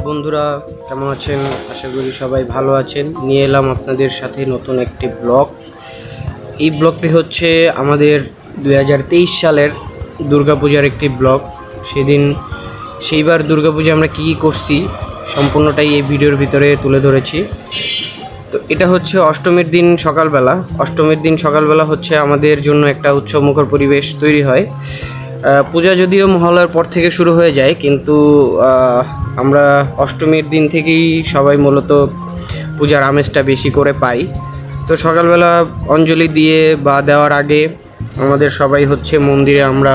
বন্ধুরা কেমন আছেন? আশা করি সবাই ভালো আছেন। নিয়ে এলাম আপনাদের সাথে নতুন একটি ব্লগ। এই ব্লগটি হচ্ছে আমাদের 2023 সালের দুর্গাপূজার একটি ব্লগ। সেইবার দুর্গাপূজা আমরা কী করছি সম্পূর্ণটাই এই ভিডিওর ভিতরে তুলে ধরেছি। তো এটা হচ্ছে অষ্টমীর দিন সকালবেলা হচ্ছে আমাদের জন্য একটা উৎসবমুখর পরিবেশ তৈরি হয়। পূজা যদিও মহালয়ার পর থেকে শুরু হয়ে যায়, কিন্তু আমরা অষ্টমীর দিন থেকেই সবাই মূলত পূজার আমেজটা বেশি করে পাই। তো সকালবেলা অঞ্জলি দিয়ে বা দেওয়ার আগে আমাদের সবাই হচ্ছে মন্দিরে আমরা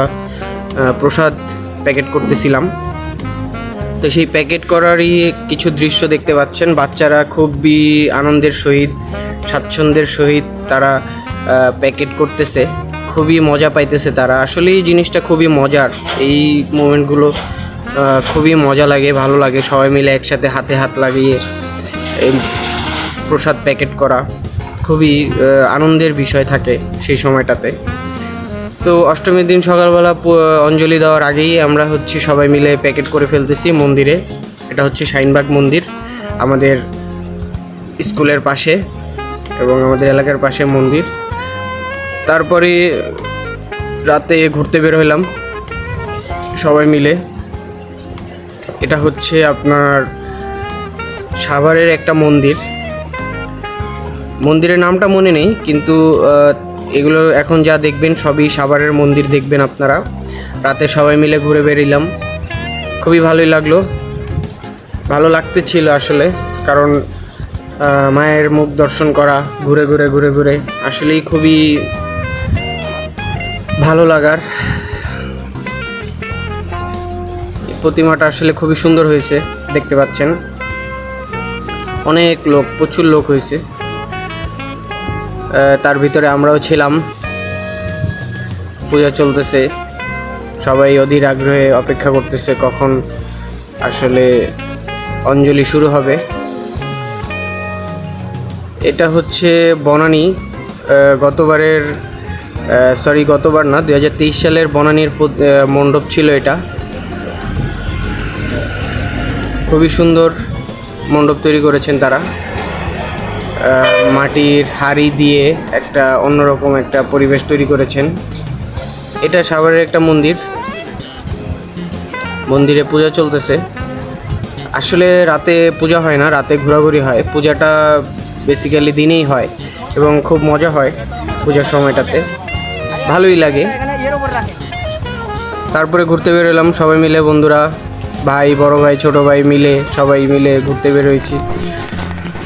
প্রসাদ প্যাকেট করতেছিলাম। তো সেই প্যাকেট করারই কিছু দৃশ্য দেখতে পাচ্ছেন। বাচ্চারা খুবই আনন্দের সহিত স্বাচ্ছন্দ্যের সহিত তারা প্যাকেট করতেছে, খুবই মজা পাইতেছে তারা। আসলে এই জিনিসটা খুবই মজার, এই মোমেন্টগুলো খুবই মজা লাগে, ভালো লাগে। সবাই মিলে একসাথে হাতে হাত লাগিয়ে এই প্রসাদ প্যাকেট করা খুবই আনন্দের বিষয় থাকে সেই সময়টাতে। তো অষ্টমীর দিন সকালবেলা অঞ্জলি দেওয়ার আগেই আমরা হচ্ছে সবাই মিলে প্যাকেট করে ফেলতেছি মন্দিরে। এটা হচ্ছে শাহিনবাগ মন্দির, আমাদের স্কুলের পাশে এবং আমাদের এলাকার পাশে মন্দির। তারপরে রাতে ঘুরতে বের হইলাম সবাই মিলে। এটা হচ্ছে আপনার সাভারের একটা মন্দিরের নামটা মনে নেই, কিন্তু এগুলো এখন যা দেখবেন সবই সাভারের মন্দির দেখবেন আপনারা। রাতে সবাই মিলে ঘুরে বেরিলাম, খুবই ভালোই লাগলো, ভালো লাগতেছিল আসলে। কারণ মায়ের মুখ দর্শন করা ঘুরে ঘুরে আসলেই খুবই ভালো লাগার। প্রতিমাটা আসলে খুবই সুন্দর হয়েছে, দেখতে পাচ্ছেন। অনেক লোক, প্রচুর লোক হয়েছে, তার ভিতরে আমরাও ছিলাম। পূজা চলতেছে, সবাই অধীর আগ্রহে অপেক্ষা করতেছে কখন আসলে অঞ্জলি শুরু হবে। এটা হচ্ছে বনানী, গতবার না, 2023 সালের বনানীর মণ্ডপ ছিল এটা। খুবই সুন্দর মণ্ডপ তৈরি করেছেন তারা, মাটির হাড়ি দিয়ে একটা অন্যরকম একটা পরিবেশ তৈরি করেছেন। এটা সাভারের একটা মন্দিরে পূজা চলতেছে। আসলে রাতে পূজা হয় না, রাতে ঘোরাঘুরি হয়। পূজাটা বেসিক্যালি দিনেই হয় এবং খুব মজা হয় পূজার সময়টাতে, ভালোই লাগে। তারপরে ঘুরতে বেরোলাম সবাই মিলে, বন্ধুরা, ভাই, বড় ভাই, ছোট ভাই মিলে সবাই মিলে ঘুরতে বেরোয়েছি।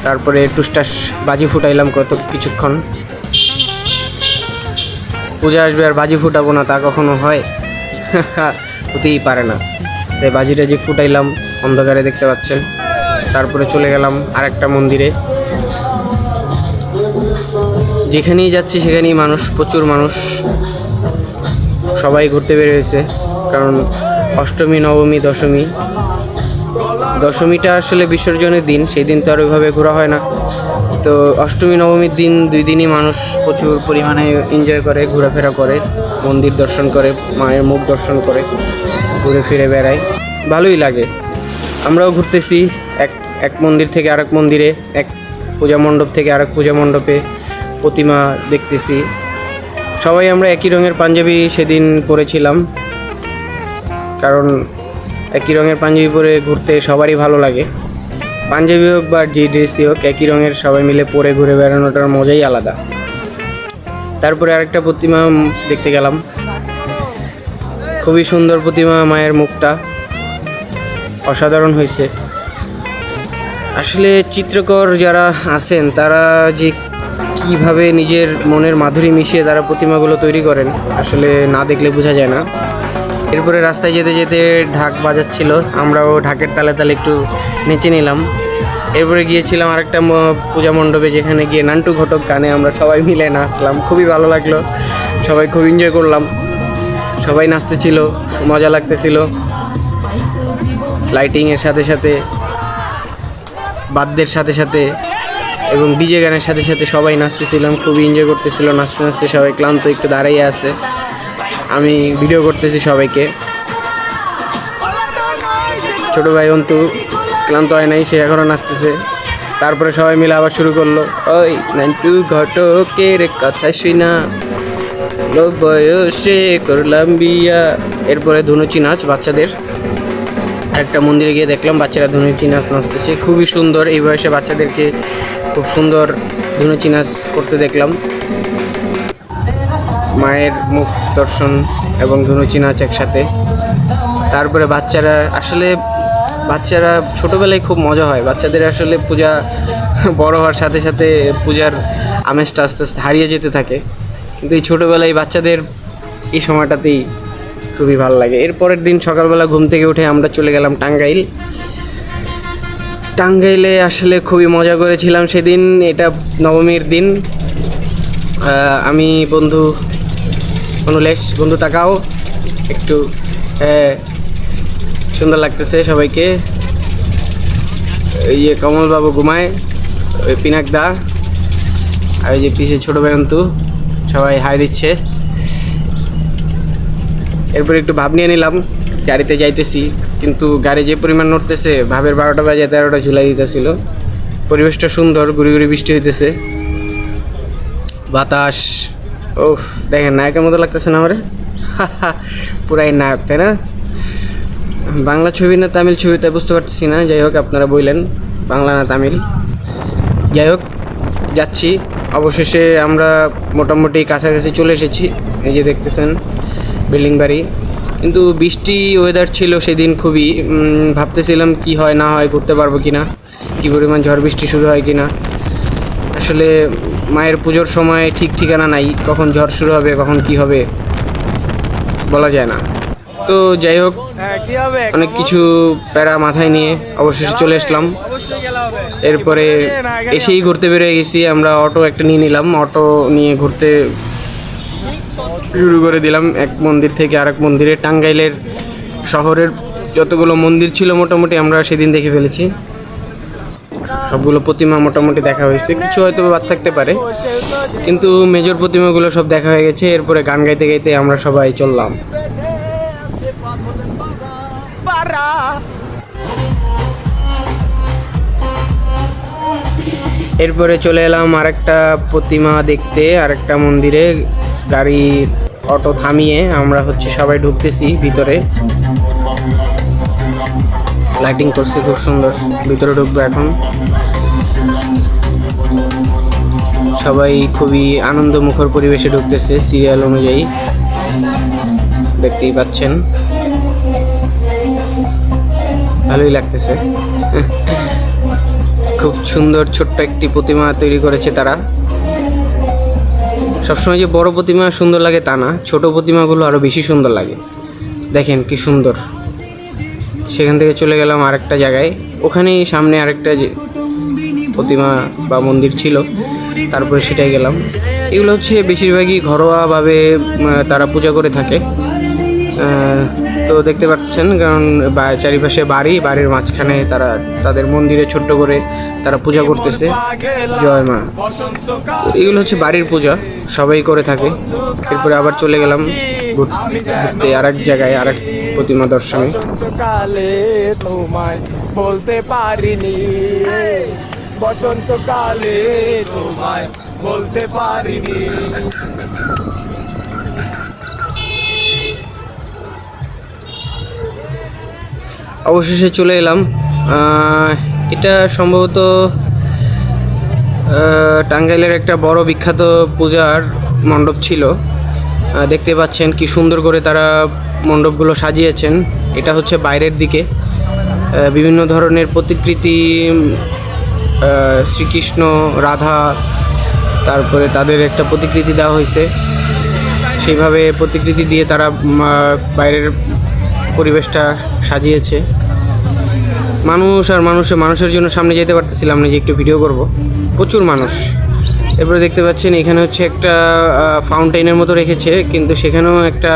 তারপরে টুসটাস বাজি ফুটাইলাম কিছুক্ষণ। পূজা আসবে আর বাজি ফুটাবো না, তা কখনো হয়? হতেই পারে না। তাই বাজি টাজি ফুটাইলাম অন্ধকারে, দেখতে পাচ্ছেন। তারপরে চলে গেলাম আরেকটা মন্দিরে। যেখানেই যাচ্ছি সেখানেই মানুষ, প্রচুর মানুষ, সবাই ঘুরতে বেরিয়েছে। কারণ অষ্টমী, নবমী, দশমীটা আসলে বিসর্জনের দিন, সেই দিন তো আর ওইভাবে ঘোরা হয় না। তো অষ্টমী, নবমীর দিন 2 দিনই মানুষ প্রচুর পরিমাণে এনজয় করে, ঘোরাফেরা করে, মন্দির দর্শন করে, মায়ের মুখ দর্শন করে, ঘুরে ফিরে বেড়ায়, ভালোই লাগে। আমরাও ঘুরতেছি এক মন্দির থেকে আরেক মন্দিরে, এক পূজা মণ্ডপ থেকে আরেক পূজা মণ্ডপে প্রতিমা দেখতেছি। সবাই আমরা একই রঙের পাঞ্জাবি সেদিন পরেছিলাম, কারণ একই রঙের পাঞ্জাবি পরে ঘুরতে সবারই ভালো লাগে। পাঞ্জাবি হোক বা যে ড্রেসই হোক, একই রঙের সবাই মিলে পরে ঘুরে বেড়ানোটার মজাই আলাদা। তারপরে আরেকটা প্রতিমা দেখতে গেলাম, খুবই সুন্দর প্রতিমা, মায়ের মুখটা অসাধারণ হয়েছে। আসলে চিত্রকর যারা আছেন তারা যে কীভাবে নিজের মনের মাধুরী মিশিয়ে তারা প্রতিমাগুলো তৈরি করেন, আসলে না দেখলে বোঝা যায় না। এরপরে রাস্তায় যেতে যেতে ঢাক বাজাচ্ছিল, আমরাও ঢাকের তালে তালে একটু নেচে নিলাম। এরপরে গিয়েছিলাম আরেকটা পূজা মণ্ডপে, যেখানে গিয়ে নান্টু ঘটক গানে আমরা সবাই মিলে নাচলাম, খুবই ভালো লাগলো। সবাই খুব এনজয় করলাম, সবাই নাচতেছিল, মজা লাগতেছিল। লাইটিংয়ের সাথে সাথে, বাদ্যের সাথে সাথে এবং ডিজে গানের সাথে সাথে সবাই নাচতেছিলাম, খুবই এনজয় করতেছিল। নাচতে নাচতে সবাই ক্লান্ত, একটু দাঁড়িয়ে আছে। আমি ভিডিও করতেছি সবাইকে। ছোট ভাই অন্তু ক্লান্ত হয় নাই, সে এখনও নাচতেছে। তারপরে সবাই মিলে আবার শুরু করলো, ওই নান্টু ঘটকের কথা শুনা লো বয়সে করলাম বিয়া। এরপরে ধনুচি নাচ বাচ্চাদের, একটা মন্দিরে গিয়ে দেখলাম বাচ্চারা ধনুচি নাচ নাচতেছে, খুবই সুন্দর। এই বয়সে বাচ্চাদেরকে খুব সুন্দর ধনুচি নাচ করতে দেখলাম। মায়ের মুখ দর্শন এবং ধনুচি নাচ একসাথে। তারপরে বাচ্চারা ছোটোবেলায় খুব মজা হয়। বাচ্চাদের আসলে পূজা বড় হওয়ার সাথে সাথে পূজার আমেজটা আস্তে আস্তে হারিয়ে যেতে থাকে, কিন্তু এই ছোটোবেলায় বাচ্চাদের এই সময়টাতেই খুবই ভালো লাগে। এরপরের দিন সকালবেলা ঘুম থেকে উঠে আমরা চলে গেলাম টাঙ্গাইলে। আসলে খুবই মজা করেছিলাম সেদিন। এটা নবমীর দিন। আমি বন্ধু অনুলেশ, বন্ধু তাকাও একটু, সুন্দর লাগতেছে সবাইকে। এই যে কমলবাবু ঘুমায়, ওই পিনাক দা, আর ওই যে পিছিয়ে ছোটো বেরন্তু, সবাই হাই দিচ্ছে। এরপর একটু ভাব নিয়ে নিলাম, গাড়িতে যাইতেছি, কিন্তু গাড়ি যে পরিমাণ নড়তেছে, ভাবের 12টা বাজে 13টা ঝুলাই দিতেছিল। পরিবেশটা সুন্দর, গুড়ি গুড়ি বৃষ্টি হইতেছে, বাতাস। ওফ, দেখেন নায়কের মতো লাগতেছে না আমার? পুরাই নায়ক, তাই না? বাংলা ছবি না তামিল ছবি তাই বুঝতে পারতেছি না। যাই হোক, আপনারা বললেন বাংলা না তামিল। যাই হোক, যাচ্ছি। অবশেষে আমরা মোটামুটি কাছাকাছি চলে এসেছি। এই যে দেখতেছেন বিল্ডিং বাড়ি, কিন্তু বৃষ্টি ওয়েদার ছিল সেদিন খুবই। ভাবতেছিলাম কি হয় না হয়, ঘুরতে পারবো কি না, কী পরিমাণ ঝড় বৃষ্টি শুরু হয় কি না। আসলে মায়ের পুজোর সময় ঠিক ঠিকানা নাই, কখন ঝড় শুরু হবে, কখন কি হবে বলা যায় না। তো যাই হোক, অনেক কিছু প্যারা মাথায় নিয়ে অবশেষে চলে আসলাম। এরপরে এসেই ঘুরতে বেরিয়ে গেছি আমরা। অটো একটা নিয়ে নিলাম, অটো নিয়ে ঘুরতে শুরু করে দিলাম এক মন্দির থেকে আরেক মন্দিরে। টাঙ্গাইলের শহরের যতগুলো মন্দির ছিল মোটামুটি আমরা সেদিন দেখে ফেলেছি। সবগুলো প্রতিমা মোটামুটি দেখা হয়েছে, কিছু হয়তো বাদ থাকতে পারে, কিন্তু মেজর প্রতিমাগুলো সব দেখা হয়ে গেছে। এরপরে গান গাইতে গাইতে আমরা সবাই চললাম। এরপরে চলে এলাম আরেকটা প্রতিমা দেখতে, আরেকটা মন্দিরে। গাড়ি অটো থামিয়ে আমরা সবাই ঢুকতেছি ভিতরে। লাইটিং করছে খুব সুন্দর, ভিতরে ঢুকবো এখন। সবাই খুবই আনন্দমুখর পরিবেশে ঢুকতেছে সিরিয়াল অনুযায়ী, দেখতেই পাচ্ছেন। ভালোই লাগতেছে। খুব সুন্দর ছোট্ট একটি প্রতিমা তৈরি করেছে তারা। সবসময় যে বড় প্রতিমা সুন্দর লাগে তা না, ছোট প্রতিমাগুলো আরও বেশি সুন্দর লাগে। দেখেন কি সুন্দর। সেখান থেকে চলে গেলাম আরেকটা জায়গায়, ওখানেই সামনে আরেকটা যে প্রতিমা বা মন্দির ছিল, তারপরে সেটাই গেলাম। এগুলো বেশিরভাগই ঘরোয়াভাবে তারা পূজা করে থাকে। তো দেখতে পাচ্ছেন, কারণ চারিপাশে বাড়ির মাঝখানে তারা তাদের মন্দিরে ছোট্ট করে তারা পূজা করতেছে। জয় মা। এগুলো বাড়ির পূজা, সবাই করে থাকে। এরপরে আবার চলে গেলাম ঘুরতে আরেক জায়গায়, আরেক প্রতিমা দর্শনে। বলতে পারিনি বসন্তকালে তোমায় বলতে পারিনি। অবশেষে চলে এলাম। এটা সম্ভবত টাঙ্গাইলের একটা বড় বিখ্যাত পূজার মণ্ডপ ছিল। দেখতে পাচ্ছেন কি সুন্দর করে তারা মণ্ডপগুলো সাজিয়েছেন। এটা বাইরের দিকে বিভিন্ন ধরনের প্রতিকৃতি, শ্রীকৃষ্ণ, রাধা, তারপরে তাদের একটা প্রতিকৃতি দেওয়া হয়েছে। সেইভাবে প্রতিকৃতি দিয়ে তারা বাইরের পরিবেশটা সাজিয়েছে। মানুষের জন্য সামনে যেতে পারতেছিলাম না যে একটু ভিডিও করব, প্রচুর মানুষ। এরপরে দেখতে পাচ্ছেন এখানে একটা ফাউন্টেনের মতো রেখেছে, কিন্তু সেখানেও একটা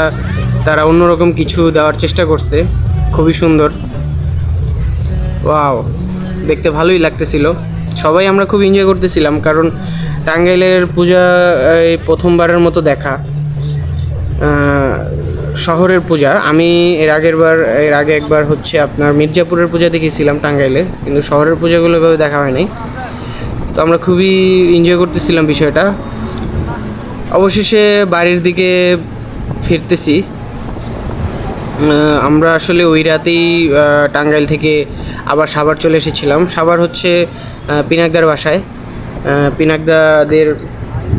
তারা অন্যরকম কিছু দেওয়ার চেষ্টা করছে। খুবই সুন্দর, ওয়াও, দেখতে ভালোই লাগতেছিল। সবাই আমরা খুব এনজয় করতেছিলাম, কারণ টাঙ্গাইলের পূজা এই প্রথমবারের মতো দেখা। শহরের পূজা আমি এর আগে একবার হচ্ছে আপনার মির্জাপুরের পূজা দেখেছিলাম টাঙ্গাইলে, কিন্তু শহরের পূজাগুলো এভাবে দেখা হয় নাই। তো আমরা খুবই এনজয় করতেছিলাম বিষয়টা। অবশেষে বাড়ির দিকে ফিরতেছি। আমরা আসলে ওই রাতেই টাঙ্গাইল থেকে আবার সাভার চলে এসেছিলাম। সাভার হচ্ছে পিনাকদার বাসায়, পিনাকদাদের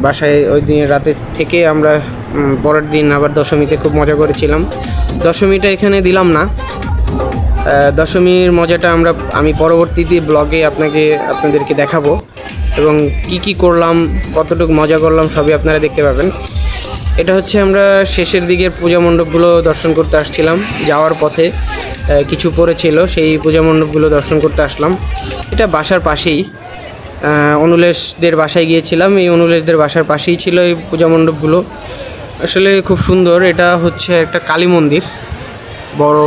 বাসায় ওই দিন রাতে থেকে আমরা পরের দিন আবার দশমীতে খুব মজা করেছিলাম। দশমীটা এখানে দিলাম না, দশমীর মজাটা আমি পরবর্তীতে ব্লগে আপনাদেরকে দেখাবো, এবং কি করলাম, কতটুকু মজা করলাম সবই আপনারা দেখতে পাবেন। এটা হচ্ছে আমরা শেষের দিকের পূজা মণ্ডপগুলো দর্শন করতে আসছিলাম। যাওয়ার পথে কিছু পড়েছিল, সেই পূজা মণ্ডপগুলো দর্শন করতে আসলাম। এটা বাসার পাশেই, অনুলেশদের বাসায় গিয়েছিলাম। এই অনুলেশদের বাসার পাশেই ছিল এই পূজা মণ্ডপগুলো। আসলে খুব সুন্দর। এটা হচ্ছে একটা কালী মন্দির, বড়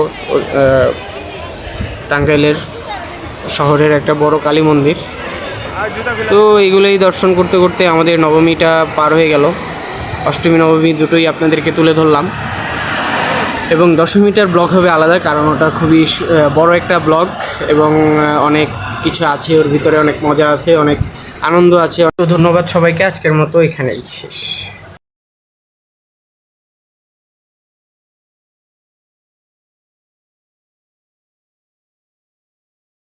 টাঙ্গাইলের শহরের একটা বড় কালী মন্দির। তো এইগুলোই দর্শন করতে করতে আমাদের নবমীটা পার হয়ে গেল। অষ্টমী নবমী দুটোই আপনাদেরকে তুলে ধরলাম, এবং দশমীটার ব্লগ হবে আলাদা, কারণ ওটা খুবই বড় একটা ব্লগ এবং অনেক কিছু আছে ওর ভিতরে, অনেক মজা আছে, অনেক আনন্দ আছে। তো ধন্যবাদ সবাইকে, আজকের মতো এখানেই শেষ।